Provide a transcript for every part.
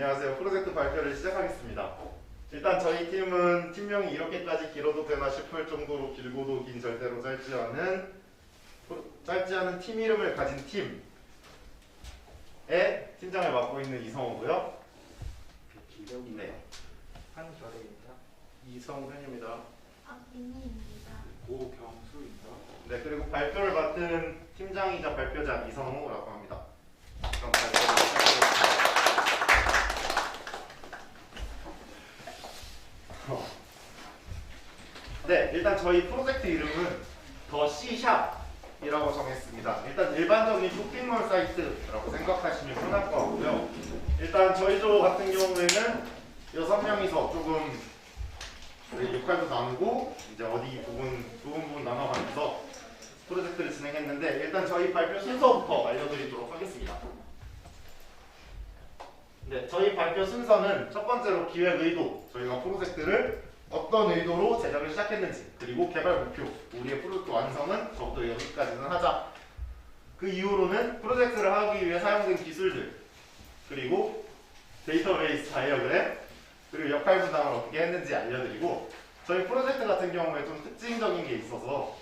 안녕하세요. 프로젝트 발표를 시작하겠습니다. 일단 저희 팀은 팀명이 이렇게까지 길어도 되나 싶을 정도로 길고도 긴 절대로 짧지 않은 팀 이름을 가진 팀의 팀장을 맡고 있는 이성호고요. 네. 한결의입니다. 이성현입니다. 박민희입니다. 고경수입니다. 네, 그리고 발표를 맡은 팀장이자 발표자 이성호라고 합니다. 그럼 발표를 시작하겠습니다. 네, 일단 저희 프로젝트 이름은 더 C샵이라고 정했습니다. 일단 일반적인 쇼핑몰 사이트라고 생각하시면 편할 것 같고요. 일단 저희 조 같은 경우에는 6명이서 조금 역할도 나누고 이제 어디 부분 나눠가면서 프로젝트를 진행했는데, 일단 저희 발표 순서부터 알려드리도록 하겠습니다. 네, 저희 발표 순서는 첫 번째로 기획 의도, 저희가 프로젝트를 어떤 의도로 제작을 시작했는지, 그리고 개발 목표, 우리의 프로젝트 완성은 적어도 여기까지는 하자. 그 이후로는 프로젝트를 하기 위해 사용된 기술들, 그리고 데이터베이스 다이어그램, 그리고 역할 분담을 어떻게 했는지 알려드리고, 저희 프로젝트 같은 경우에 좀 특징적인 게 있어서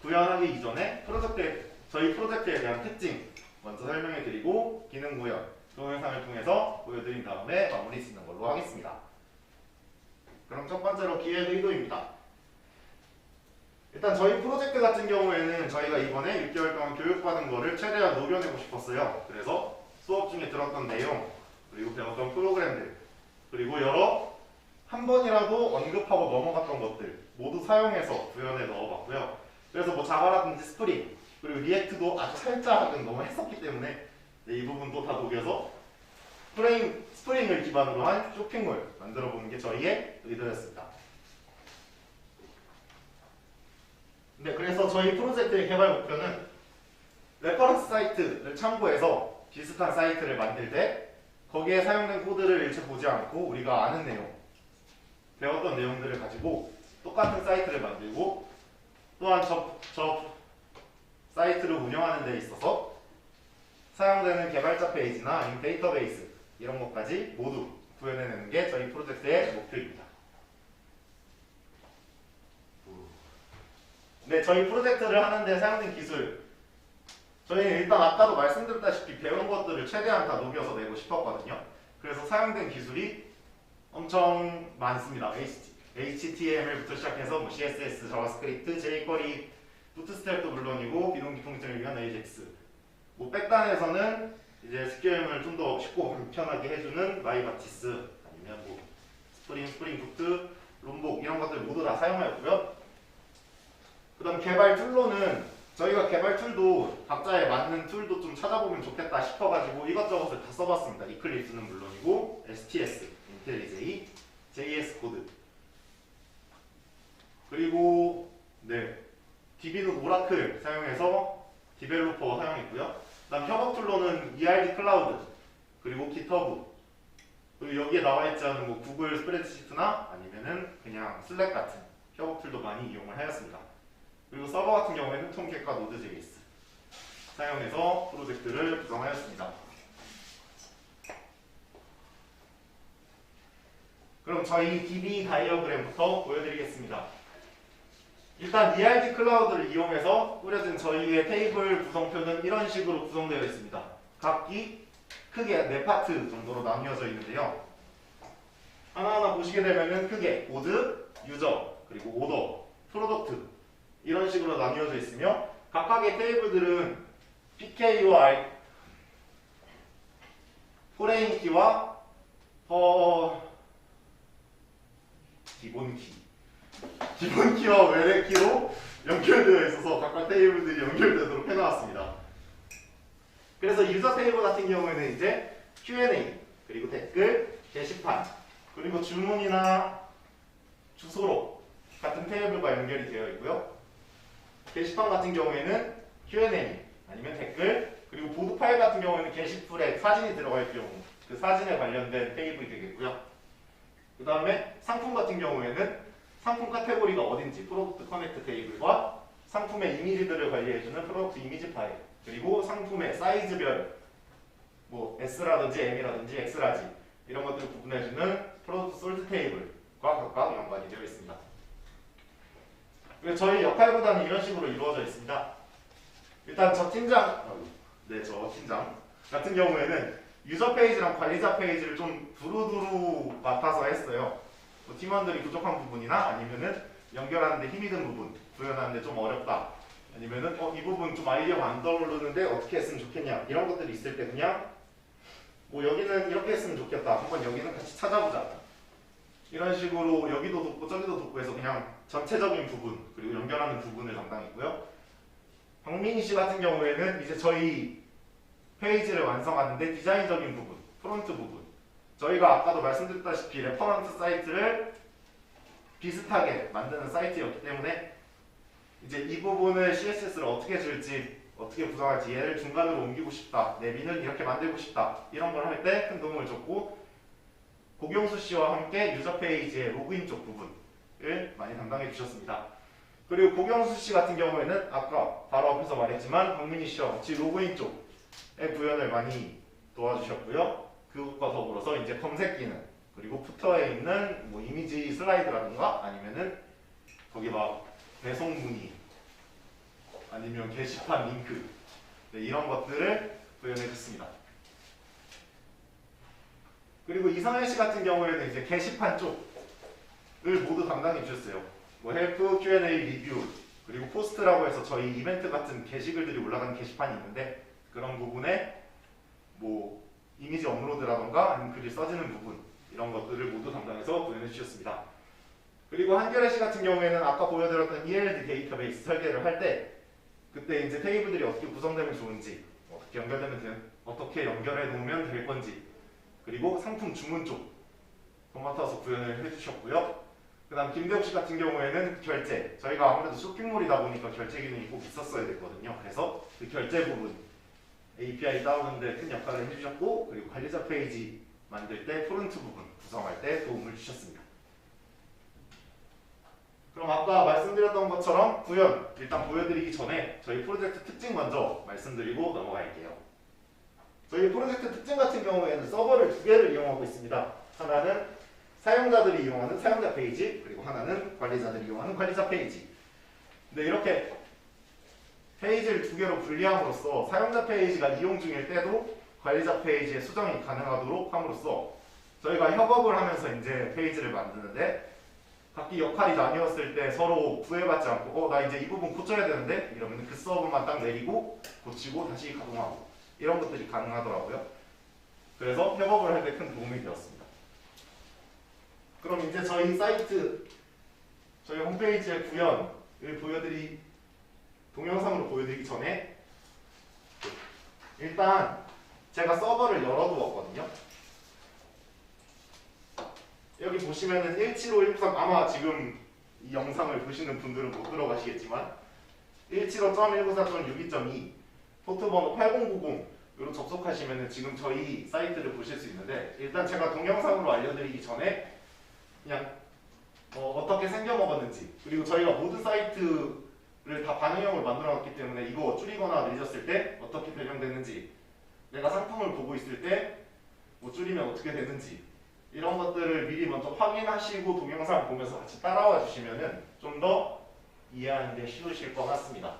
구현하기 이전에 저희 프로젝트에 대한 특징 먼저 설명해드리고, 기능 구현, 동영상을 통해서 보여드린 다음에 마무리 짓는 걸로 하겠습니다. 그럼 첫 번째로 기획 의도입니다. 일단 저희 프로젝트 같은 경우에는 저희가 이번에 6개월 동안 교육받은 거를 최대한 녹여내고 싶었어요. 그래서 수업 중에 들었던 내용, 그리고 배웠던 프로그램들, 그리고 한 번이라도 언급하고 넘어갔던 것들 모두 사용해서 구현에 넣어봤고요. 그래서 뭐 자바라든지 스프링, 그리고 리액트도 아주 살짝은 너무 했었기 때문에 이 부분도 다 녹여서 스프링을 기반으로 한 쇼핑몰 만들어보는 게 저희의 의도였습니다. 네, 그래서 저희 프로젝트의 개발 목표는 레퍼런스 사이트를 참고해서 비슷한 사이트를 만들 때 거기에 사용된 코드를 일체 보지 않고 우리가 아는 내용, 배웠던 내용들을 가지고 똑같은 사이트를 만들고, 또한 저 사이트를 운영하는 데 있어서 사용되는 개발자 페이지나 아니면 데이터베이스 이런 것까지 모두 구현해내는 게 저희 프로젝트의 목표입니다. 네, 저희 프로젝트를 하는데 사용된 기술, 저희는 일단 아까도 말씀드렸다시피 배운 것들을 최대한 다 녹여서 내고 싶었거든요. 그래서 사용된 기술이 엄청 많습니다. HTML부터 시작해서 뭐 CSS, 자바스크립트, jQuery, 부트스트랩도 물론이고 비동기 통증을 위한 AJAX, 뭐 백단에서는 이제 SQL을 좀 더 쉽고 불편하게 해주는 마이바티스, 아니면 뭐 스프링부트, 롬복 이런 것들 모두 다 사용하였고요. 그 다음 개발 툴로는 저희가 개발 툴도 각자에 맞는 툴도 좀 찾아보면 좋겠다 싶어가지고 이것저것을 다 써봤습니다. 이클립스는 물론이고 STS, 인텔리제이, JS 코드, 그리고 DB는 오라클 사용해서 디벨로퍼 사용했고요. 그다음 협업 툴로는 ERD 클라우드, 그리고 깃허브, 그리고 여기에 나와있지 않은 뭐 구글 스프레드시트나 아니면은 그냥 슬랙 같은 협업 툴도 많이 이용을 하였습니다. 그리고 서버 같은 경우에는 톰캣과 노드.js 사용해서 프로젝트를 구성하였습니다. 그럼 저희 DB 다이어그램부터 보여드리겠습니다. 일단 ERD 클라우드를 이용해서 꾸려진 저희의 테이블 구성표는 이런 식으로 구성되어 있습니다. 각기 크게 4파트 정도로 나뉘어져 있는데요. 하나하나 보시게 되면은 크게 보드, 유저, 그리고 오더, 프로덕트 이런 식으로 나뉘어져 있으며, 각각의 테이블들은 PK와 포레인 키와 기본 키와 외래 키로 연결되어 있어서 각각 테이블들이 연결되도록 해놓았습니다. 그래서 유저 테이블 같은 경우에는 이제 Q&A, 그리고 댓글, 게시판, 그리고 주문이나 주소록 같은 테이블과 연결이 되어 있고요. 게시판 같은 경우에는 Q&A 아니면 댓글, 그리고 보드 파일 같은 경우에는 게시풀에 사진이 들어갈 경우 그 사진에 관련된 테이블이 되겠고요. 그 다음에 상품 같은 경우에는 상품 카테고리가 어딘지 프로덕트 커넥트 테이블과 상품의 이미지들을 관리해주는 프로덕트 이미지 파일, 그리고 상품의 사이즈별 뭐 S라든지 M이라든지 X라지 이런 것들을 구분해주는 프로덕트 솔트 테이블과 각각 연관이 되어 있습니다. 그리고 저희 역할 구단은 이런 식으로 이루어져 있습니다. 일단 저 팀장 같은 경우에는 유저 페이지랑 관리자 페이지를 좀 두루두루 맡아서 했어요. 뭐 팀원들이 부족한 부분이나 아니면은 연결하는데 힘이 든 부분, 구현하는데 좀 어렵다. 아니면은 이 부분 좀 아이디어가 안 떠오르는데 어떻게 했으면 좋겠냐 이런 것들이 있을 때 그냥 뭐 여기는 이렇게 했으면 좋겠다. 한번 여기는 같이 찾아보자. 이런 식으로 여기도 돕고 저기도 돕고 해서 그냥 전체적인 부분 그리고 연결하는 부분을 담당했고요. 박민희 씨 같은 경우에는 이제 저희 페이지를 완성하는데 디자인적인 부분, 프론트 부분. 저희가 아까도 말씀드렸다시피 레퍼런스 사이트를 비슷하게 만드는 사이트였기 때문에 이제 이 부분을 CSS를 어떻게 줄지, 어떻게 구성할지 얘를 중간으로 옮기고 싶다. 내비는 이렇게 만들고 싶다. 이런 걸 할 때 큰 도움을 줬고 고경수 씨와 함께 유저 페이지의 로그인 쪽 부분을 많이 담당해 주셨습니다. 그리고 고경수 씨 같은 경우에는 아까 바로 앞에서 말했지만 박민희 씨와 같이 로그인 쪽의 구현을 많이 도와주셨고요. 그것과 더불어서 이제 검색 기능 그리고 푸터에 있는 뭐 이미지 슬라이드라든가 아니면은 거기 막 배송 문의 아니면 게시판 링크 이런 것들을 구현해 줬습니다. 그리고 이상현 씨 같은 경우에는 이제 게시판 쪽을 모두 담당해 주셨어요. 뭐 헬프, Q&A, 리뷰 그리고 포스트라고 해서 저희 이벤트 같은 게시글들이 올라가는 게시판이 있는데 그런 부분에 뭐 이미지 업로드라던가 아니면 글이 써지는 부분 이런 것들을 모두 담당해서 구현해 주셨습니다. 그리고 한결의 씨 같은 경우에는 아까 보여드렸던 ELD 데이터베이스 설계를 할 때 그때 이제 테이블들이 어떻게 구성되면 좋은지 어떻게 연결해 놓으면 될 건지 그리고 상품 주문 쪽 맡아서 구현을 해주셨고요. 그 다음 김대욱 씨 같은 경우에는 결제 저희가 아무래도 쇼핑몰이다 보니까 결제 기능이 꼭 있었어야 됐거든요. 그래서 그 결제 부분 API 다운하는데 큰 역할을 해주셨고 그리고 관리자 페이지 만들 때 프론트 부분 구성할 때 도움을 주셨습니다. 그럼 아까 말씀드렸던 것처럼 구현 일단 보여드리기 전에 저희 프로젝트 특징 먼저 말씀드리고 넘어갈게요. 저희 프로젝트 특징 같은 경우에는 서버를 두 개를 이용하고 있습니다. 하나는 사용자들이 이용하는 사용자 페이지 그리고 하나는 관리자들이 이용하는 관리자 페이지. 근데 이렇게 페이지를 두 개로 분리함으로써 사용자 페이지가 이용 중일 때도 관리자 페이지에 수정이 가능하도록 함으로써 저희가 협업을 하면서 이제 페이지를 만드는데 각기 역할이 나뉘었을 때 서로 구애받지 않고 나 이제 이 부분 고쳐야 되는데 이러면 그 서버만 딱 내리고 고치고 다시 가동하고 이런 것들이 가능하더라고요. 그래서 협업을 할 때 큰 도움이 되었습니다. 그럼 이제 저희 사이트 저희 홈페이지의 구현을 동영상으로 보여드리기 전에 일단 제가 서버를 열어두었거든요. 여기 보시면은 175.193 아마 지금 이 영상을 보시는 분들은 못 들어가시겠지만 175.194.62.2 포트번호 8090으로 접속하시면은 지금 저희 사이트를 보실 수 있는데 일단 제가 동영상으로 알려드리기 전에 그냥 어떻게 생겨먹었는지 그리고 저희가 모든 사이트를 다 반응형을 만들어놨기 때문에 이거 줄이거나 늘렸을 때 어떻게 변형되는지 내가 상품을 보고 있을 때 뭐 줄이면 어떻게 되는지 이런 것들을 미리 먼저 확인하시고 동영상 보면서 같이 따라와 주시면은 좀 더 이해하는 데 쉬우실 것 같습니다.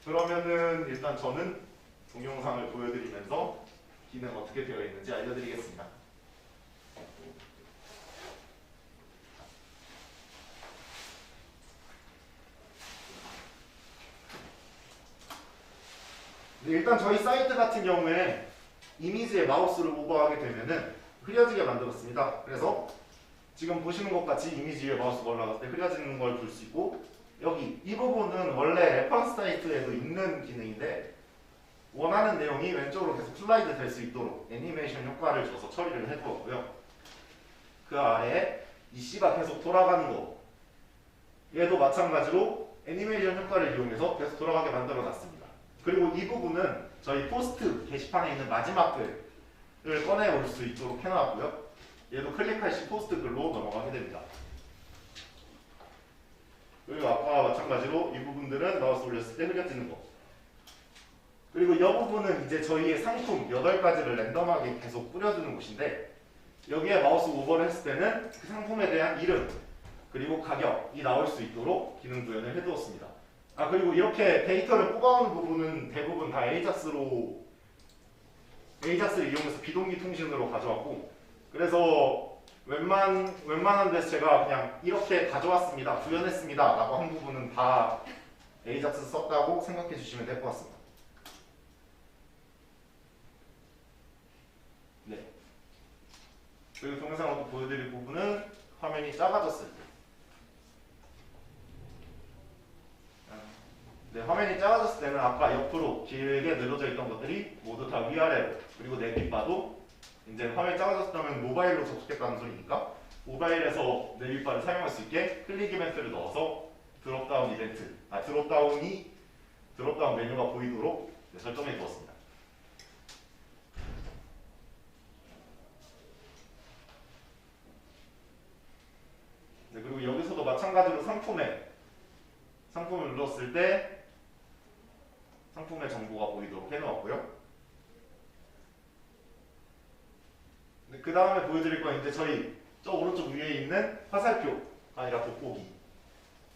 그러면은 일단 저는 동영상을 보여드리면서 기능 어떻게 되어 있는지 알려드리겠습니다. 일단 저희 사이트 같은 경우에 이미지에 마우스를 오버하게 되면은 흐려지게 만들었습니다. 그래서 지금 보시는 것 같이 이미지 위에 마우스가 올라갔을 때 흐려지는 걸 볼 수 있고 여기 이 부분은 원래 레퍼런스 사이트에도 있는 기능인데 원하는 내용이 왼쪽으로 계속 슬라이드 될 수 있도록 애니메이션 효과를 줘서 처리를 해두었고요. 그 아래에 이 C가 계속 돌아가는 거 얘도 마찬가지로 애니메이션 효과를 이용해서 계속 돌아가게 만들어 놨습니다. 그리고 이 부분은 저희 포스트 게시판에 있는 마지막 글을 꺼내올 수 있도록 해놨고요. 얘도 클릭할 시 포스트 글로 넘어가게 됩니다. 그리고 아까와 마찬가지로 이 부분들은 마우스 올렸을 때 흐려지는 거. 그리고 이 부분은 이제 저희의 상품 8가지를 랜덤하게 계속 뿌려주는 곳인데 여기에 마우스 오버를 했을 때는 그 상품에 대한 이름 그리고 가격이 나올 수 있도록 기능 구현을 해두었습니다. 아 그리고 이렇게 데이터를 뽑아오는 부분은 대부분 다 에이작스를 이용해서 비동기 통신으로 가져왔고 그래서 웬만한 데서 제가 그냥 이렇게 가져왔습니다, 구현했습니다 라고 한 부분은 다 에이작스 썼다고 생각해 주시면 될 것 같습니다. 네. 그리고 동영상으로 보여드릴 부분은 화면이 작아졌을 때. 네, 화면이 작아졌을 때는 아까 옆으로 길게 늘어져 있던 것들이 모두 다 위아래로 그리고 내빗바도 이제 화면이 작아졌다면 모바일로 접속했다는 소리니까 모바일에서 내빗바를 사용할 수 있게 클릭 이벤트를 넣어서 드롭다운 메뉴가 보이도록 설정해 두었습니다. 네, 그리고 여기서도 마찬가지로 상품을 눌렀을 때 상품의 정보가 보이도록 해놓았고요. 네, 그 다음에 보여드릴 건 이제 저희 저 오른쪽 위에 있는 화살표가 아니라 돋보기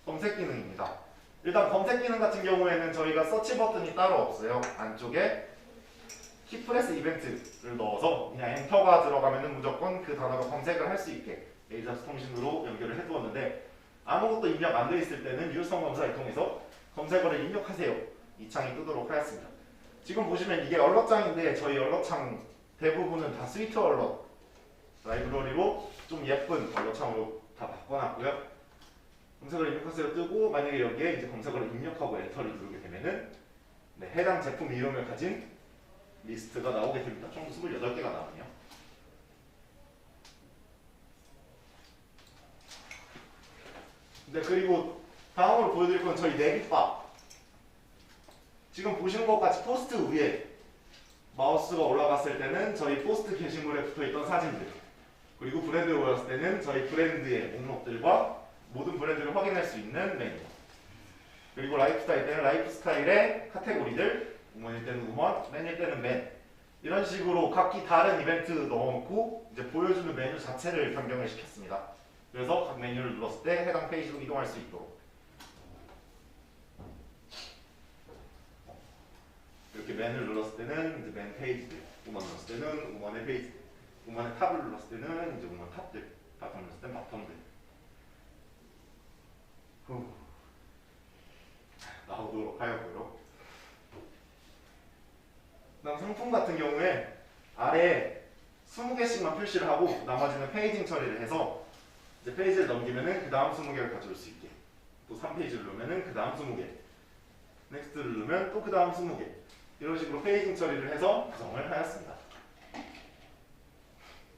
검색 기능입니다. 일단 검색 기능 같은 경우에는 저희가 서치 버튼이 따로 없어요. 안쪽에 키프레스 이벤트를 넣어서 그냥 엔터가 들어가면은 무조건 그 단어로 검색을 할 수 있게 에이작스 통신으로 연결을 해두었는데 아무것도 입력 안 돼 있을 때는 유효성 검사를 통해서 검색어를 입력하세요. 이 창이 뜨도록 하였습니다. 지금 보시면 이게 얼럿창인데 저희 얼럿창 대부분은 다 스위트 얼럿 라이브러리로 좀 예쁜 얼럿창으로 다 바꿔놨고요. 검색어를 입력하세요 뜨고 만약에 여기에 이제 검색어를 입력하고 엔터를 누르게 되면은 네, 해당 제품 이름을 가진 리스트가 나오게 됩니다. 총 28개가 나오네요. 네, 그리고 다음으로 보여드릴 건 저희 내빗바. 지금 보시는 것 같이 포스트 위에 마우스가 올라갔을 때는 저희 포스트 게시물에 붙어있던 사진들 그리고 브랜드를 올렸을 때는 저희 브랜드의 목록들과 모든 브랜드를 확인할 수 있는 메뉴 그리고 라이프스타일 때는 라이프스타일의 카테고리들 우먼일 때는 우먼, 맨일 때는 맨 이런 식으로 각기 다른 이벤트 넣어놓고 이제 보여주는 메뉴 자체를 변경을 시켰습니다. 그래서 각 메뉴를 눌렀을 때 해당 페이지로 이동할 수 있도록 이렇게 맨을 눌렀을 때는 이제 맨 페이지들, 우먼 눌렀을 때는 우먼의 페이지들, 우먼의 탑을 눌렀을 때는 이제 우먼 탑들, 바텀 눌렀을 때는 바텀들. 나오도록 하였고요. 그다음 상품 같은 경우에 아래에 20개씩만 표시를 하고 나머지는 페이징 처리를 해서 이제 페이지를 넘기면은 그 다음 20개를 가져올 수 있게 또 3페이지를 누르면은 그 다음 20개 넥스트를 누르면 또 그 다음 20개 이런 식으로 페이징 처리를 해서 구성을 하였습니다.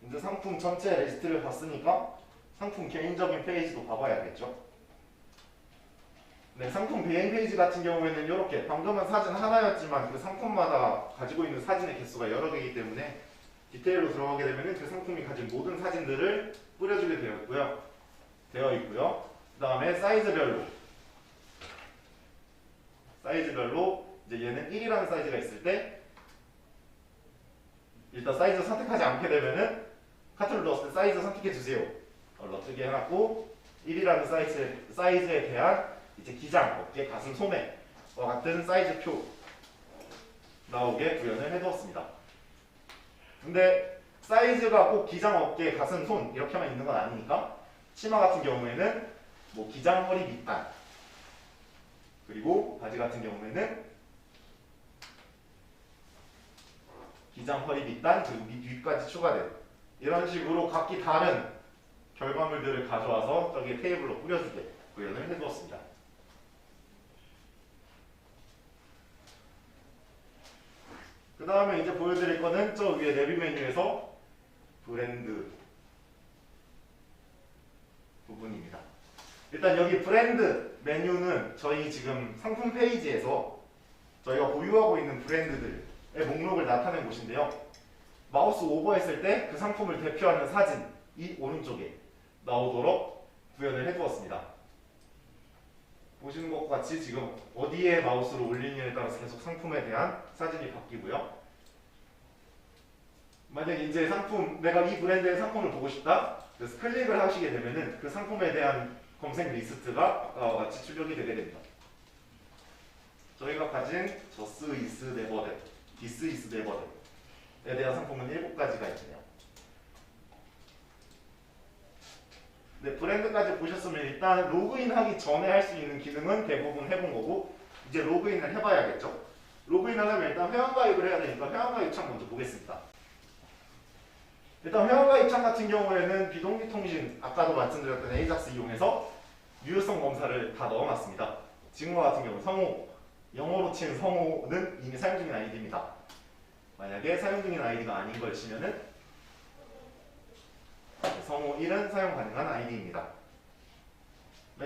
이제 상품 전체 리스트를 봤으니까 상품 개인적인 페이지도 봐봐야겠죠. 네, 상품 개인 페이지 같은 경우에는 이렇게 방금은 사진 하나였지만 그 상품마다 가지고 있는 사진의 개수가 여러 개이기 때문에 디테일로 들어가게 되면 그 상품이 가진 모든 사진들을 뿌려주게 되어 있고요. 그 다음에 사이즈별로 이제 얘는 1이라는 사이즈가 있을 때 일단 사이즈 선택하지 않게 되면은 카트를 넣었을 때 사이즈 선택해 주세요. 뜨게 해놨고 1이라는 사이즈에 대한 이제 기장, 어깨, 가슴, 소매와 같은 사이즈표 나오게 구현을 해두었습니다. 근데 사이즈가 꼭 기장, 어깨, 가슴, 손 이렇게만 있는 건 아니니까 치마 같은 경우에는 뭐 기장, 허리, 밑단 그리고 바지 같은 경우에는 기장, 허리, 밑단 그리고 밑 위까지 추가된 이런 식으로 각기 다른 결과물들을 가져와서 저기 테이블로 뿌려주게 구현을 해두었습니다. 그 다음에 이제 보여드릴 거는 저 위에 내비 메뉴에서 브랜드 부분입니다. 일단 여기 브랜드 메뉴는 저희 지금 상품 페이지에서 저희가 보유하고 있는 브랜드들의 목록을 나타낸 곳인데요. 마우스 오버했을 때 그 상품을 대표하는 사진이 오른쪽에 나오도록 구현을 해두었습니다. 보시는 것과 같이 지금 어디에 마우스를 올리느냐에 따라서 계속 상품에 대한 사진이 바뀌고요. 만약에 이제 상품, 내가 이 브랜드의 상품을 보고 싶다. 그래서 클릭을 하시게 되면은 그 상품에 대한 검색 리스트가 아까와 같이 출력이 되게 됩니다. 저희가 가진 just is never that, this is never that에 대한 상품은 7가지가 있네요. 네, 브랜드까지 보셨으면 일단 로그인하기 전에 할 수 있는 기능은 대부분 해본 거고 이제 로그인을 해봐야겠죠. 로그인 하려면 일단 회원가입을 해야 되니까 회원가입 창 먼저 보겠습니다. 일단 회원가입 창 같은 경우에는 비동기 통신 아까도 말씀드렸던 에이작스 이용해서 유효성 검사를 다 넣어놨습니다. 지금과 같은 경우 성우, 영어로 치는 성우는 이미 사용 중인 아이디입니다. 만약에 사용 중인 아이디가 아닌 걸 치면은 성우 1은 사용 가능한 아이디입니다.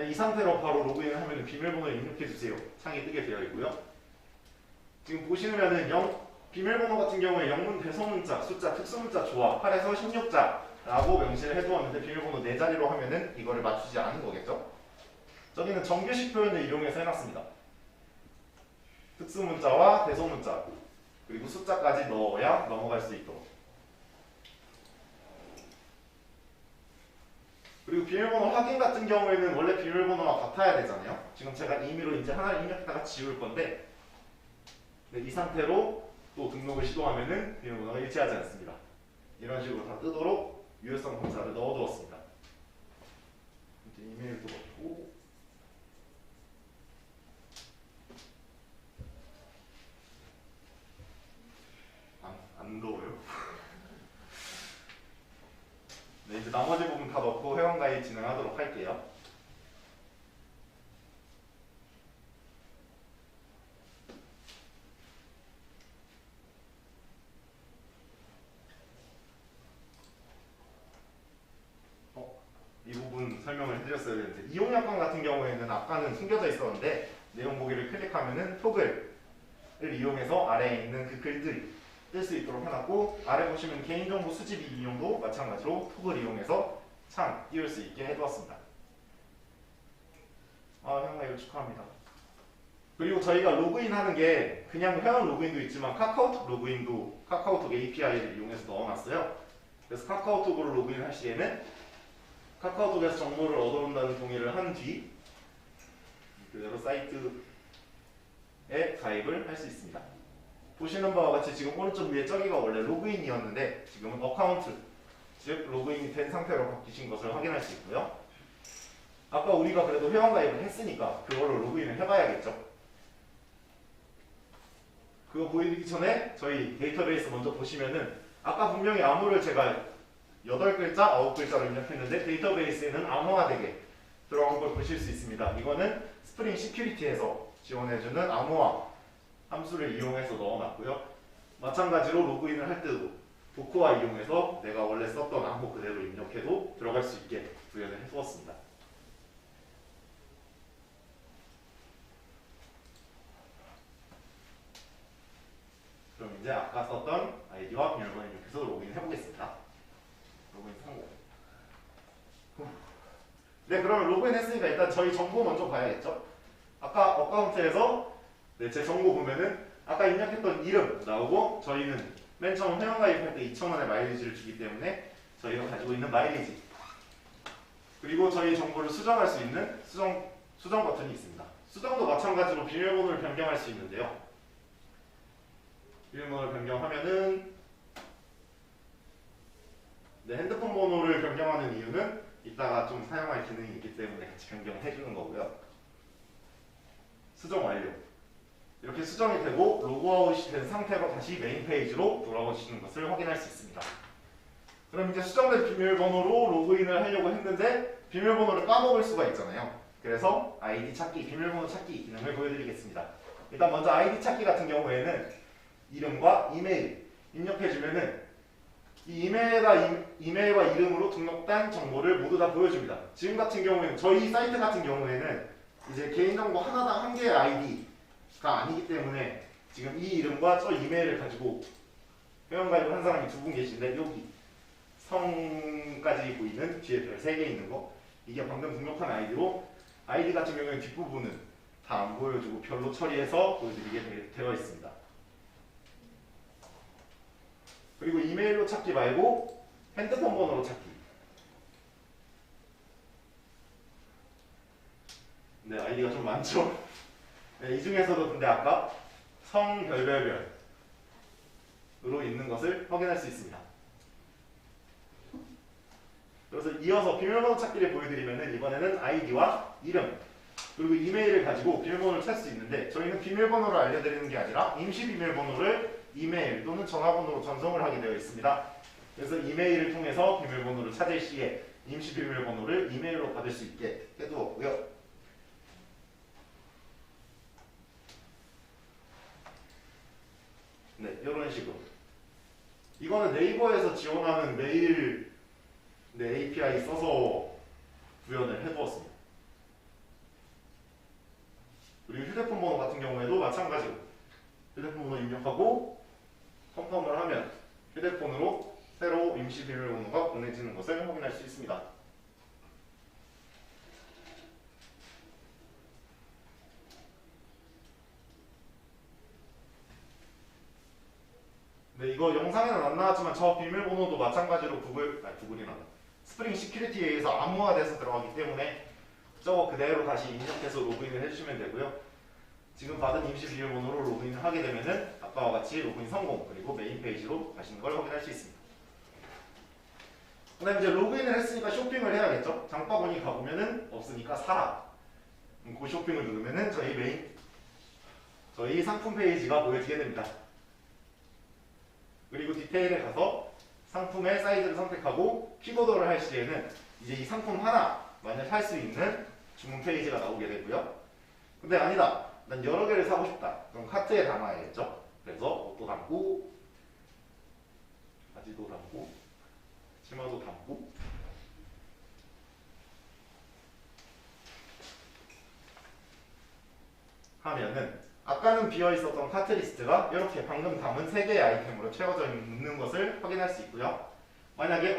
이 상태로 바로 로그인을 하면 비밀번호를 입력해주세요. 창이 뜨게 되어 있고요. 지금 보시면은 비밀번호 같은 경우에 영문 대소문자, 숫자, 특수문자 조합 8에서 16자라고 명시를 해두었는데 비밀번호 4자리로 하면은 이거를 맞추지 않은 거겠죠? 저기는 정규식 표현을 이용해서 해놨습니다. 특수문자와 대소문자 그리고 숫자까지 넣어야 넘어갈 수 있도록. 그리고 비밀번호 확인 같은 경우에는 원래 비밀번호와 같아야 되잖아요. 지금 제가 임의로 이제 하나를 입력했다가 지울 건데 네, 이 상태로 또 등록을 시도하면은 비밀번호가 일치하지 않습니다. 이런 식으로 다 뜨도록 유효성 검사를 넣어두었습니다. 이제 이메일도 넣고 안 넣어요. 네, 이제 나머지 부분 다 넣고 회원가입 진행하도록 할게요. 이 부분 설명을 해드렸어야 되는데 이용약관 같은 경우에는 아까는 숨겨져 있었는데 내용 보기를 클릭하면은 토글을 이용해서 아래에 있는 그 글들이 뜰 수 있도록 해놨고 아래 보시면 개인정보 수집 이용도 마찬가지로 토글 이용해서 창 띄울 수 있게 해두었습니다. 회원가입 축하합니다. 그리고 저희가 로그인하는 게 그냥 회원 로그인도 있지만 카카오톡 로그인도 카카오톡 API를 이용해서 넣어놨어요. 그래서 카카오톡으로 로그인할 시에는 카카오톡에서 정보를 얻어온다는 동의를 한 뒤 그대로 사이트에 가입을 할 수 있습니다. 보시는 바와 같이 지금 오른쪽 위에 저기가 원래 로그인이었는데 지금은 어카운트, 즉 로그인이 된 상태로 바뀌신 것을 확인할 수 있고요. 아까 우리가 그래도 회원가입을 했으니까 그걸로 로그인을 해봐야겠죠. 그거 보여드리기 전에 저희 데이터베이스 먼저 보시면은 아까 분명히 암호를 제가 8글자, 9글자로 입력했는데 데이터베이스에는 암호화되게 들어간 걸 보실 수 있습니다. 이거는 스프링 시큐리티에서 지원해주는 암호화 함수를 이용해서 넣어놨고요. 마찬가지로 로그인을 할 때도 도커와 이용해서 내가 원래 썼던 암호 그대로 입력해도 들어갈 수 있게 구현을 해두었습니다. 그럼 이제 아까 썼던 아이디와 비밀번호 입력해서 로그인 해보겠습니다. 로그인 성공. 네, 그러면 로그인 했으니까 일단 저희 정보 먼저 봐야겠죠? 아까 어카운트에서 네, 제 정보 보면은 아까 입력했던 이름 나오고 저희는 맨 처음 회원가입할 때 2,000원의 마일리지를 주기 때문에 저희가 가지고 있는 마일리지 그리고 저희 정보를 수정할 수 있는 수정 버튼이 있습니다. 수정도 마찬가지로 비밀번호를 변경할 수 있는데요. 비밀번호를 변경하면은 네, 핸드폰 번호를 변경하는 이유는 이따가 좀 사용할 기능이 있기 때문에 같이 변경해 주는 거고요. 수정 완료. 이렇게 수정이 되고 로그아웃이 된 상태로 다시 메인 페이지로 돌아오시는 것을 확인할 수 있습니다. 그럼 이제 수정된 비밀번호로 로그인을 하려고 했는데 비밀번호를 까먹을 수가 있잖아요. 그래서 아이디 찾기, 비밀번호 찾기 기능을 보여드리겠습니다. 일단 먼저 아이디 찾기 같은 경우에는 이름과 이메일 입력해주면은 이 이메일과 이름으로 등록된 정보를 모두 다 보여줍니다. 지금 같은 경우에는 저희 사이트 같은 경우에는 이제 개인정보 하나당 한 개의 아이디가 아니기 때문에 지금 이 이름과 저 이메일을 가지고 회원가입을 한 사람이 2분 계신데 여기 성까지 보이는 뒤에 별 3개 있는 거 이게 방금 등록한 아이디로 아이디 같은 경우에는 뒷부분은 다 안 보여주고 별로 처리해서 보여드리게 되어 있습니다. 그리고 이메일로 찾기 말고 핸드폰 번호로 찾기. 네, 아이디가 좀 많죠? 네, 이 중에서도 근데 아까 성별별별으로 있는 것을 확인할 수 있습니다. 그래서 이어서 비밀번호 찾기를 보여드리면은 이번에는 아이디와 이름 그리고 이메일을 가지고 비밀번호를 찾을 수 있는데 저희는 비밀번호를 알려드리는 게 아니라 임시 비밀번호를 이메일 또는 전화번호로 전송을 하게 되어 있습니다. 그래서 이메일을 통해서 비밀번호를 찾을 시에 임시 비밀번호를 이메일로 받을 수 있게 해두었고요. 네, 이런 식으로. 이거는 네이버에서 지원하는 메일 API 써서 구현을 해두었습니다. 그리고 휴대폰 번호 같은 경우에도 마찬가지로 휴대폰 번호 입력하고 컨펌을 하면 휴대폰으로 새로 임시 비밀번호가 보내지는 것을 확인할 수 있습니다. 네, 이거 영상에는 안 나왔지만 저 비밀번호도 마찬가지로 구글이나 스프링 시큐리티에 의해서 암호화돼서 들어가기 때문에 저거 그대로 다시 입력해서 로그인을 해주시면 되고요. 지금 받은 임시 비밀번호로 로그인을 하게 되면은 아까와 같이 로그인 성공 그리고 메인 페이지로 가시는 걸 확인할 수 있습니다. 그다음에 이제 로그인을 했으니까 쇼핑을 해야겠죠. 장바구니 가보면은 없으니까 사라. 그 쇼핑을 누르면은 저희 상품 페이지가 보여지게 됩니다. 그리고 디테일에 가서 상품의 사이즈를 선택하고 키보드를 할 시에는 이제 이 상품 하나 만약 살 수 있는 주문 페이지가 나오게 되고요. 근데 아니다. 난 여러 개를 사고 싶다. 그럼 카트에 담아야겠죠. 그래서 옷도 담고 바지도 담고 치마도 담고 하면은 아까는 비어있었던 카트 리스트가 이렇게 방금 담은 3개의 아이템으로 채워져 있는 것을 확인할 수 있고요. 만약에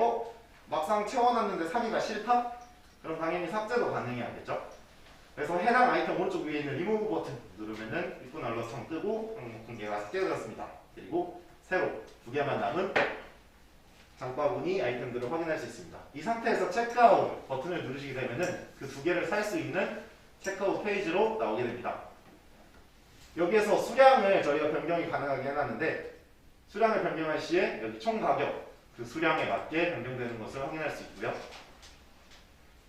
막상 채워놨는데 사기가 싫다? 그럼 당연히 삭제도 가능해야겠죠. 그래서 해당 아이템 오른쪽 위에 있는 리무브 버튼 누르면은 입구 난로 창 뜨고 항목 공개가 삭제되었습니다. 그리고 새로 2개만 남은 장바구니 아이템들을 확인할 수 있습니다. 이 상태에서 체크아웃 버튼을 누르시게 되면은 그 2개를 살 수 있는 체크아웃 페이지로 나오게 됩니다. 여기에서 수량을 저희가 변경이 가능하게 해놨는데 수량을 변경할 시에 여기 총 가격 그 수량에 맞게 변경되는 것을 확인할 수 있고요.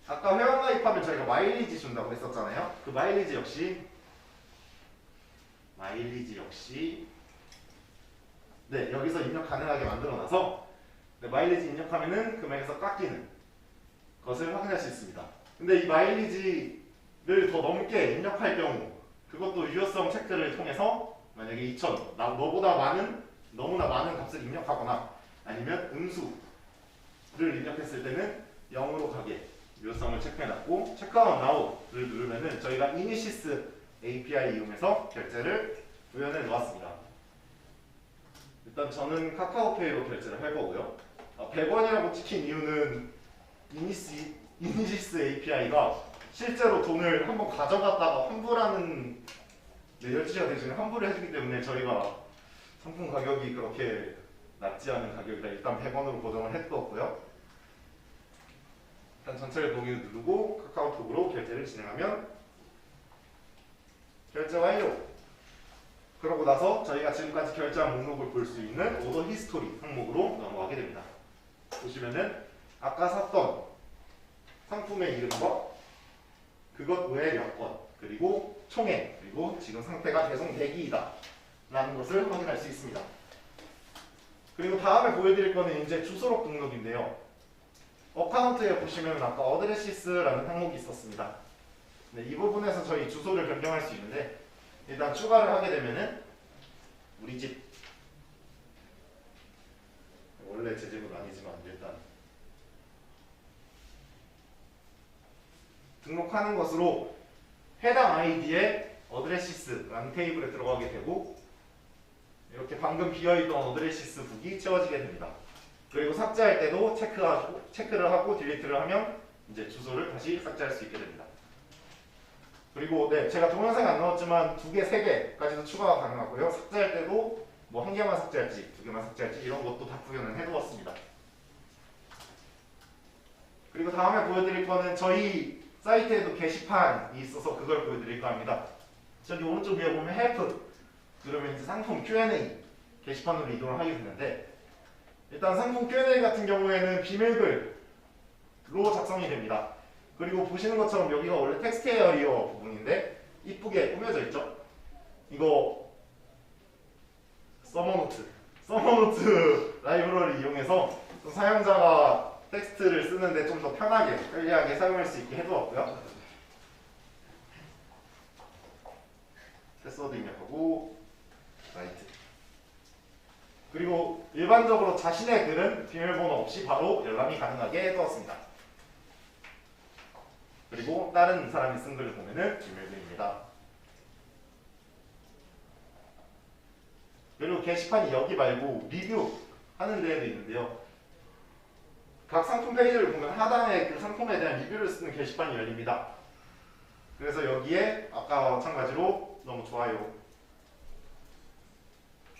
아까 회원가입하면 저희가 마일리지 준다고 했었잖아요. 그 마일리지 역시 네, 여기서 입력 가능하게 만들어놔서 마일리지 입력하면은 금액에서 깎이는 것을 확인할 수 있습니다. 근데 이 마일리지를 더 넘게 입력할 경우 그것도 유효성 체크를 통해서 만약에 2000 너무나 많은 값을 입력하거나 아니면 음수를 입력했을 때는 0으로 가게 유효성을 체크해놨고 체크아웃 나우를 누르면은 저희가 이니시스 API 이용해서 결제를 구현해 놓았습니다. 일단 저는 카카오페이로 결제를 할 거고요. 100원이라고 찍힌 이유는 이니시스 API가 실제로 돈을 한번 가져갔다가 환불하는 12시가 되기 전에 환불을 해주기 때문에 저희가 상품 가격이 그렇게 낮지 않은 가격이라 일단 100원으로 고정을 해두었고요. 일단 전체 동의를 누르고 카카오톡으로 결제를 진행하면 결제 완료! 그러고 나서 저희가 지금까지 결제한 목록을 볼 수 있는 오더 히스토리 항목으로 넘어가게 됩니다. 보시면은 아까 샀던 상품의 이름과 그것 외에 몇 건, 그리고 총액, 그리고 지금 상태가 계속 대기이다 라는 것을 확인할 수 있습니다. 그리고 다음에 보여드릴 거는 이제 주소록 등록인데요. 어카운트에 보시면 아까 어드레시스라는 항목이 있었습니다. 네, 이 부분에서 저희 주소를 변경할 수 있는데 일단 추가를 하게 되면은 우리 집 원래 제 집은 아니지만 일단 등록하는 것으로 해당 아이디의 어드레시스라는 테이블에 들어가게 되고 이렇게 방금 비어있던 어드레시스 북이 채워지게 됩니다. 그리고 삭제할 때도 체크를 하고 딜리트를 하면 이제 주소를 다시 삭제할 수 있게 됩니다. 그리고 네, 제가 동영상에 안 넣었지만 2개, 3개까지도 추가가 가능하고요. 삭제할 때도 뭐 한 개만 삭제할지 두 개만 삭제할지 이런 것도 다 구현을 해두었습니다. 그리고 다음에 보여드릴 거는 저희 사이트에도 게시판이 있어서 그걸 보여드릴까 합니다. 저기 오른쪽 위에 보면 help 누르면 이제 상품 Q&A 게시판으로 이동을 하게 되는데 일단 상품 Q&A 같은 경우에는 비밀글로 작성이 됩니다. 그리고 보시는 것처럼 여기가 원래 텍스트 에어리어 부분인데 이쁘게 꾸며져 있죠. 이거 서머노트 라이브러리 이용해서 좀 사용자가 텍스트를 쓰는데 좀 더 편하게 편리하게 사용할 수 있게 해두었고요. 패스워드 입력하고 라이트. 그리고 일반적으로 자신의 글은 비밀번호 없이 바로 열람이 가능하게 해두었습니다. 그리고 다른 사람이 쓴 글을 보면은 비밀글입니다. 그리고 게시판이 여기 말고 리뷰 하는 데에도 있는데요. 각 상품 페이지를 보면 하단에 그 상품에 대한 리뷰를 쓰는 게시판이 열립니다. 그래서 여기에 아까와 마찬가지로 너무 좋아요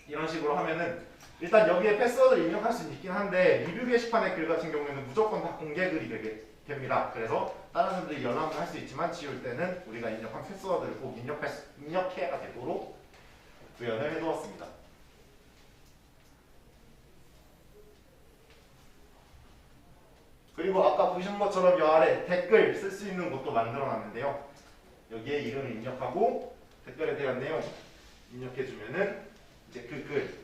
이런 식으로 하면은 일단 여기에 패스워드를 입력할 수 있긴 한데 리뷰 게시판의 글 같은 경우에는 무조건 다 공개 글이 됩니다. 그래서 다른 분들이 열람을 할 수 있지만 지울 때는 우리가 입력한 패스워드를 꼭 입력해야 되도록 구현을 해두었습니다. 그리고 아까 보신 것처럼 이 아래 댓글 쓸 수 있는 곳도 만들어 놨는데요. 여기에 이름을 입력하고 댓글에 대한 내용 입력해주면은 이제 그 글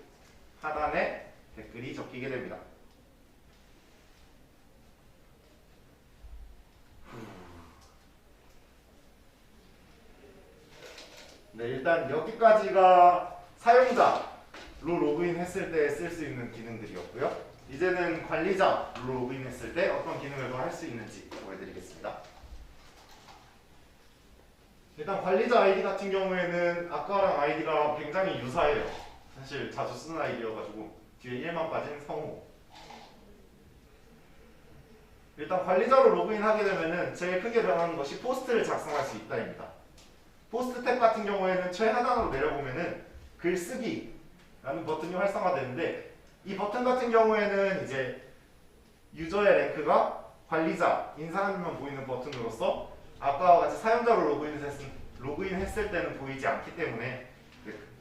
하단에 댓글이 적히게 됩니다. 네, 일단 여기까지가 사용자로 로그인했을 때 쓸 수 있는 기능들이었고요. 이제는 관리자로 로그인했을 때 어떤 기능을 더 할 수 있는지 보여드리겠습니다. 일단 관리자 아이디 같은 경우에는 아까랑 아이디가 굉장히 유사해요. 사실 자주 쓰는 아이디여가지고 뒤에 1만 빠진 성우. 일단 관리자로 로그인하게 되면은 제일 크게 변하는 것이 포스트를 작성할 수 있다입니다. 포스트 탭 같은 경우에는 최하단으로 내려보면은 글쓰기라는 버튼이 활성화되는데 이 버튼 같은 경우에는 이제 유저의 랭크가 관리자인 사람들만 보이는 버튼으로서 아까와 같이 사용자로 로그인했을 때는 보이지 않기 때문에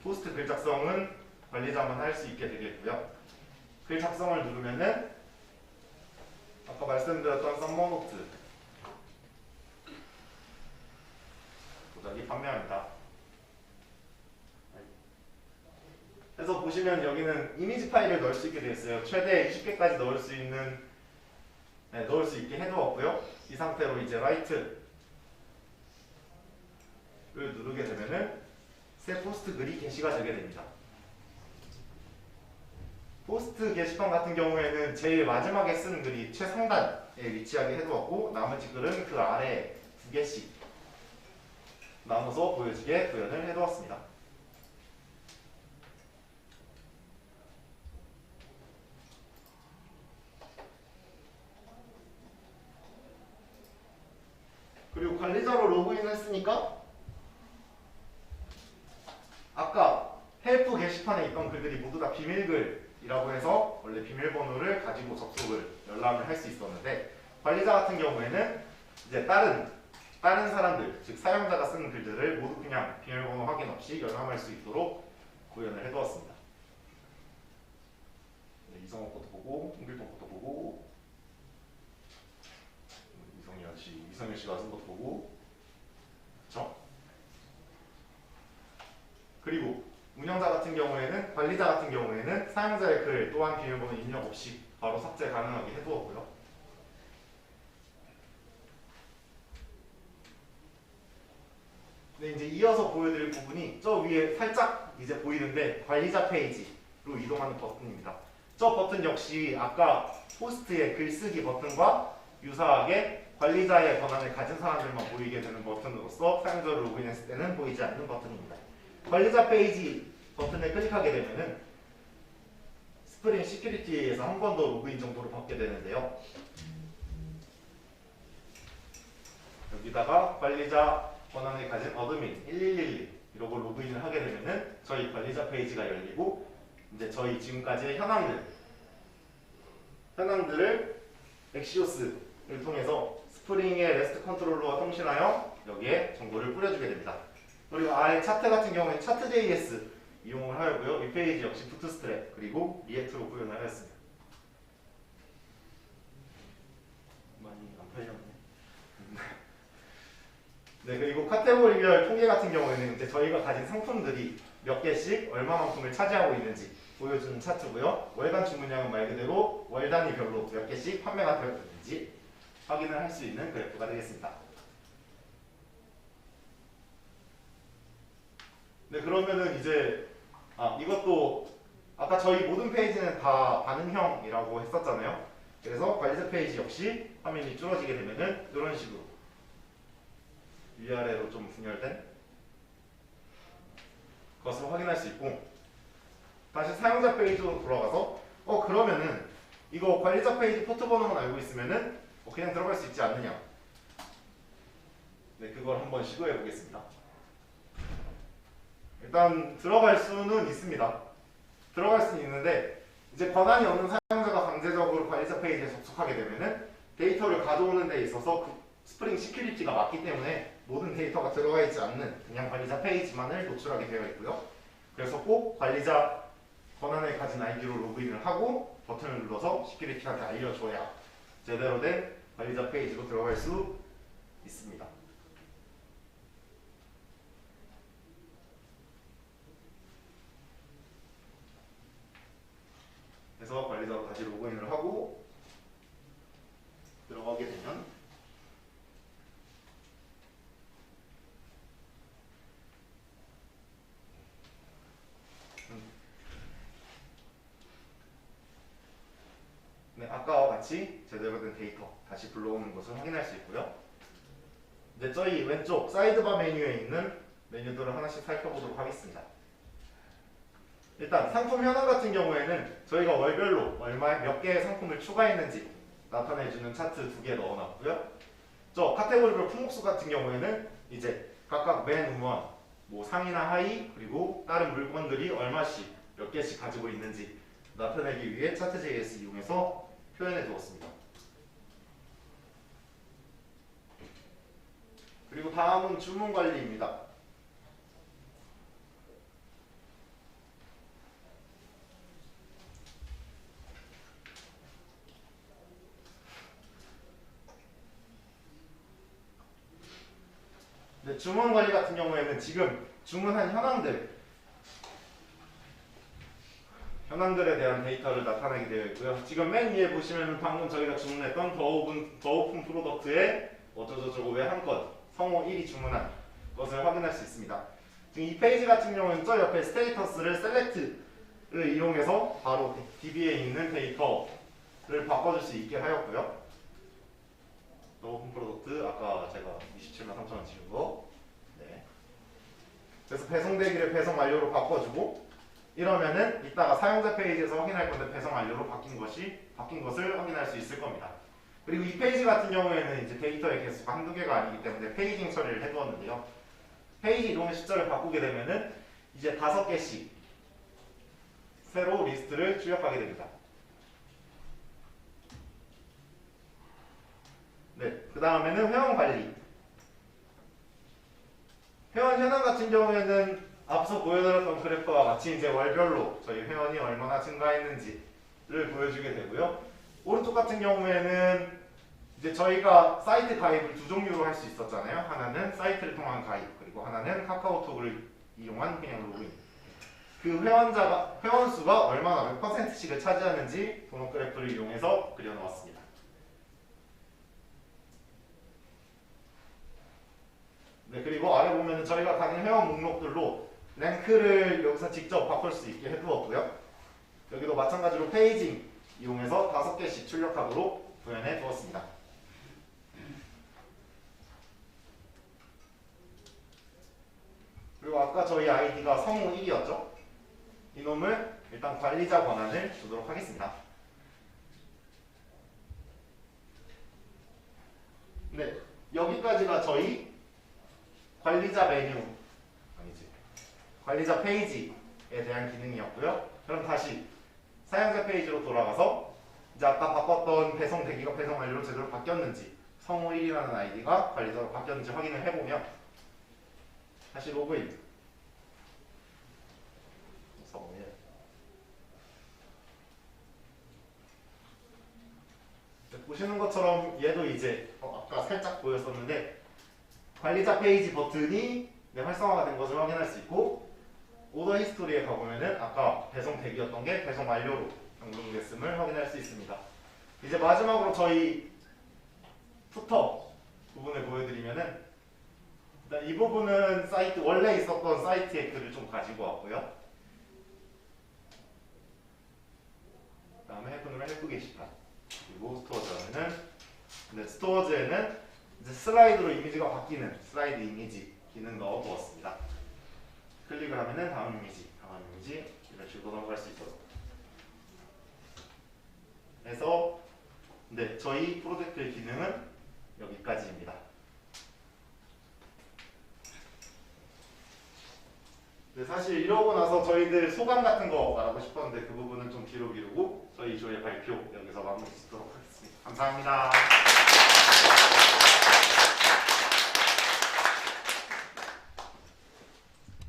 포스트 글 작성은 관리자만 할 수 있게 되겠고요. 글 작성을 누르면은 아까 말씀드렸던 썸머노트 도자기 판매합니다. 그래서 보시면 여기는 이미지 파일을 넣을 수 있게 되어 있어요. 최대 20개까지 넣을 수 있게 해두었고요. 이 상태로 이제 라이트를 누르게 되면은 새 포스트 글이 게시가 되게 됩니다. 포스트 게시판 같은 경우에는 제일 마지막에 쓰는 글이 최상단에 위치하게 해두었고 나머지 글은 그 아래 2개씩 나눠서 보여지게 구현을 해두었습니다. 그리고 관리자로 로그인을 했으니까 아까 헬프 게시판에 있던 글들이 모두 다 비밀글이라고 해서 원래 비밀번호를 가지고 접속을 열람을 할 수 있었는데 관리자 같은 경우에는 이제 다른 사람들 즉 사용자가 쓰는 글들을 모두 그냥 비밀번호 확인 없이 열람할 수 있도록 구현을 해두었습니다. 네, 이성호 것도 보고 홍길동 것도 보고 이성현 씨가 쓴 것도 보고 그렇죠? 그리고 운영자 같은 경우에는 관리자 같은 경우에는 사용자의 글 또한 비밀번호 입력 없이 바로 삭제 가능하게 해두었고요. 네, 이제 이어서 보여드릴 부분이 저 위에 살짝 이제 보이는데 관리자 페이지로 이동하는 버튼입니다. 저 버튼 역시 아까 포스트의 글쓰기 버튼과 유사하게 관리자의 권한을 가진 사람들만 보이게 되는 버튼으로서 사용자를 로그인했을 때는 보이지 않는 버튼입니다. 관리자 페이지 버튼을 클릭하게 되면은 스프링 시큐리티에서 한 번 더 로그인 정보를 받게 되는데요. 여기다가 관리자 권한을 가진 어드민 1111 이러고 로그인을 하게 되면은 저희 관리자 페이지가 열리고 이제 저희 지금까지의 현황들을 엑시오스를 통해서 스프링의 레스트 컨트롤러와 통신하여 여기에 정보를 뿌려주게 됩니다. 그리고 아래 차트 같은 경우는 차트.js 이용을 하였고요. 이 페이지 역시 부트스트랩 그리고 리액트로 구현을 하였습니다. 많이 안 팔렸네. 네, 그리고 카테고리별 통계 같은 경우에는 이제 저희가 가진 상품들이 몇 개씩 얼마만큼을 차지하고 있는지 보여주는 차트고요. 월간 주문량은 말 그대로 월 단위별로 몇 개씩 판매가 되었는지 확인을 할 수 있는 그래프가 되겠습니다. 네, 그러면은 이제 이것도 아까 저희 모든 페이지는 다 반응형이라고 했었잖아요. 그래서 관리자 페이지 역시 화면이 줄어지게 되면은 이런 식으로 위아래로 좀 분열된 것을 확인할 수 있고, 다시 사용자 페이지로 돌아가서 그러면은 이거 관리자 페이지 포트 번호만 알고 있으면은 그냥 들어갈 수 있지 않느냐. 네, 그걸 한번 시도해 보겠습니다. 일단 들어갈 수는 있습니다. 들어갈 수는 있는데 이제 권한이 없는 사용자가 강제적으로 관리자 페이지에 접속하게 되면은 데이터를 가져오는 데 있어서 그 스프링 시큐리티가 맞기 때문에 모든 데이터가 들어가 있지 않는 그냥 관리자 페이지만을 노출하게 되어 있고요. 그래서 꼭 관리자 권한을 가진 아이디로 로그인을 하고 버튼을 눌러서 시큐리티한테 알려줘야 제대로 된 관리자 페이지로 들어갈 수 있습니다. 그래서 관리자로 다시 로그인을 하고 들어가게 되면 네, 아까와 같이 제대로 된 데이터 다시 불러오는 것을 확인할 수 있고요. 이제 저희 왼쪽 사이드바 메뉴에 있는 메뉴들을 하나씩 살펴보도록 하겠습니다. 일단 상품 현황 같은 경우에는 저희가 월별로 얼마에 몇 개의 상품을 추가했는지 나타내주는 차트 2개 넣어놨고요. 저 카테고리별 품목수 같은 경우에는 이제 각각 맨 우먼, 뭐 상이나 하이, 그리고 다른 물건들이 얼마씩 몇 개씩 가지고 있는지 나타내기 위해 차트.js 이용해서 표현해 두었습니다. 그리고 다음은 주문 관리입니다. 네, 주문 관리 같은 경우에는 지금 주문한 현황들에 대한 데이터를 나타내게 되어 있고요. 지금 맨 위에 보시면 방금 저희가 주문했던 더 오픈 프로덕트의 어쩌고저쩌고 왜 한 건 성호 1이 주문한 것을 확인할 수 있습니다. 지금 이 페이지 같은 경우는 저 옆에 스테이터스를 셀렉트를 이용해서 바로 DB에 있는 데이터를 바꿔줄 수 있게 하였고요. 더 오픈 프로덕트 아까 제가 27만 3천원 지운 거. 네. 그래서 배송되기를 배송 완료로 바꿔주고, 이러면은 이따가 사용자 페이지에서 확인할 건데 배송 완료로 바뀐 것을 확인할 수 있을 겁니다. 그리고 이 페이지 같은 경우에는 이제 데이터의 개수가 한두 개가 아니기 때문에 페이징 처리를 해두었는데요. 페이지 이동의 숫자를 바꾸게 되면은 이제 5개씩 새로 리스트를 출력하게 됩니다. 네, 그 다음에는 회원 관리. 회원 현황 같은 경우에는 앞서 보여드렸던 그래프와 같이 이제 월별로 저희 회원이 얼마나 증가했는지를 보여주게 되고요. 오른쪽 같은 경우에는 이제 저희가 사이트 가입을 두 종류로 할 수 있었잖아요. 하나는 사이트를 통한 가입, 그리고 하나는 카카오톡을 이용한 그냥 로그인. 그 회원 수가 얼마나 몇 %씩을 차지하는지 도넛 그래프를 이용해서 그려놓았습니다. 네, 그리고 아래 보면 저희가 가진 회원 목록들로 랭크를 여기서 직접 바꿀 수 있게 해두었고요. 여기도 마찬가지로 페이징 이용해서 5개씩 출력하도록 구현해 두었습니다. 그리고 아까 저희 아이디가 성우 1이었죠? 이놈을 일단 관리자 권한을 주도록 하겠습니다. 네, 여기까지가 저희 관리자 메뉴, 관리자 페이지에 대한 기능이었고요. 그럼 다시 사용자 페이지로 돌아가서 이제 아까 바꿨던 배송 대기가 배송 완료로 제대로 바뀌었는지 성우1이라는 아이디가 관리자로 바뀌었는지 확인을 해보면 다시 로그인 성우1 보시는 것처럼 얘도 이제 아까 살짝 보였었는데 관리자 페이지 버튼이 활성화가 된 것을 확인할 수 있고 오더 히스토리에 가보면은 아까 배송 대기였던 게 배송 완료로 변경됐음을 확인할 수 있습니다. 이제 마지막으로 저희 푸터 부분을 보여드리면은 일단 이 부분은 사이트 원래 있었던 사이트의 글을 좀 가지고 왔고요. 그다음에 해프는 헬프 게시판 그리고 스토어즈에는 이제 슬라이드로 이미지가 바뀌는 슬라이드 이미지 기능 넣어두었습니다. 클릭을 하면은 다음 이미지 이런 식으로 넘어갈 수 있어서 그래서 네 저희 프로젝트의 기능은 여기까지입니다. 네, 사실 이러고 나서 저희들 소감 같은 거 말하고 싶었는데 그 부분은 좀 뒤로 미루고 저희의 발표 여기서 마무리 짓도록 하겠습니다. 감사합니다.